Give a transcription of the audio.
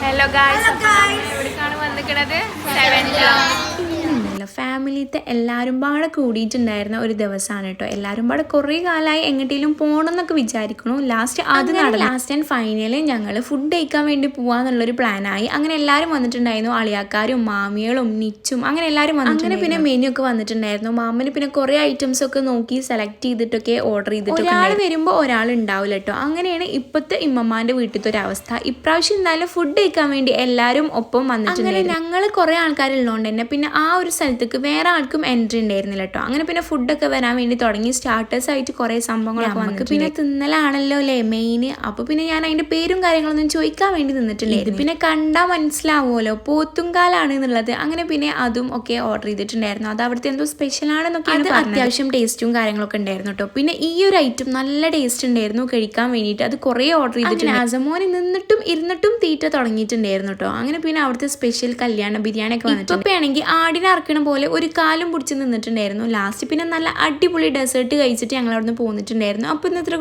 Hello guys, എവിടേക്കാണ് വന്നിരിക്കുന്നത്? 7 ഫാമിലിത്തെ എല്ലാവരും പാടെ കൂടിയിട്ടുണ്ടായിരുന്ന ഒരു ദിവസമാണ് കേട്ടോ. എല്ലാവരും പാടെ കുറേ കാലമായി എങ്ങോട്ടെങ്കിലും പോകണം എന്നൊക്കെ വിചാരിക്കണു. ലാസ്റ്റ് ആൻഡ് ഫൈനലി ഞങ്ങൾ ഫുഡ് കഴിക്കാൻ വേണ്ടി പോവാന്നുള്ളൊരു പ്ലാനായി. അങ്ങനെ എല്ലാവരും വന്നിട്ടുണ്ടായിരുന്നു. അളിയാക്കാരും മാമികളും നിച്ചും അങ്ങനെ എല്ലാവരും വന്നിട്ടുണ്ട്. പിന്നെ മെനു ഒക്കെ വന്നിട്ടുണ്ടായിരുന്നു. മാമന് പിന്നെ കുറേ ഐറ്റംസ് ഒക്കെ നോക്കി സെലക്ട് ചെയ്തിട്ടൊക്കെ ഓർഡർ ചെയ്തിട്ട് ഒരാൾ വരുമ്പോൾ ഒരാൾ ഉണ്ടാവില്ല കേട്ടോ. അങ്ങനെയാണ് ഇപ്പോഴത്തെ ഇമ്മമാൻ്റെ വീട്ടിലത്തെ ഒരു അവസ്ഥ. ഇപ്രാവശ്യം എന്തായാലും ഫുഡ് കഴിക്കാൻ വേണ്ടി എല്ലാവരും ഒപ്പം വന്നിട്ടുണ്ട്. ഞങ്ങൾ കുറേ ആൾക്കാരുള്ളതുകൊണ്ട് തന്നെ പിന്നെ ആ ഒരു സ്ഥലത്തേക്ക് വേറെ ആൾക്കും എൻട്രി ഉണ്ടായിരുന്നില്ല കേട്ടോ. അങ്ങനെ പിന്നെ ഫുഡൊക്കെ വരാൻ വേണ്ടി തുടങ്ങി. സ്റ്റാർട്ടേഴ്സ് ആയിട്ട് കുറേ സംഭവങ്ങളൊക്കെ വന്നിട്ട് പിന്നെ തിന്നലാണല്ലോ അല്ലേ മെയിൻ. അപ്പോൾ പിന്നെ ഞാൻ അതിൻ്റെ പേരും കാര്യങ്ങളൊന്നും ചോദിക്കാൻ വേണ്ടി നിന്നിട്ടില്ലായിരുന്നു. പിന്നെ കണ്ടാൽ മനസ്സിലാവുമല്ലോ പോത്തുംകാലാണ് എന്നുള്ളത്. അങ്ങനെ പിന്നെ അതും ഒക്കെ ഓർഡർ ചെയ്തിട്ടുണ്ടായിരുന്നു. അത് അവിടുത്തെ എന്തോ സ്പെഷ്യൽ ആണെന്നൊക്കെ അത്യാവശ്യം ടേസ്റ്റും കാര്യങ്ങളൊക്കെ ഉണ്ടായിരുന്നു കേട്ടോ. പിന്നെ ഈ ഒരു ഐറ്റം നല്ല ടേസ്റ്റ് ഉണ്ടായിരുന്നു കഴിക്കാൻ വേണ്ടിയിട്ട്. അത് കുറേ ഓർഡർ ചെയ്തിട്ടുണ്ട്. അസമോന് നിന്നിട്ടും ഇരുന്നിട്ടും തീറ്റ തുടങ്ങിയിട്ടുണ്ടായിരുന്നു കേട്ടോ. അങ്ങനെ പിന്നെ അവിടുത്തെ സ്പെഷ്യൽ കല്യാണ ബിരിയാണി ഒക്കെ വന്നിട്ട് ഇപ്പം ആണെങ്കിൽ ആടിനെ അറക്കണ പോലെ ഒരു കാലും പിടിച്ച് നിന്നിട്ടുണ്ടായിരുന്നു. ലാസ്റ്റ് പിന്നെ നല്ല അടിപൊളി ഡെസേർട്ട് കഴിച്ചിട്ട് ഞങ്ങൾ അവിടെ നിന്ന് പോന്നിട്ടുണ്ടായിരുന്നു. അപ്പോൾ ഇന്നത്തെ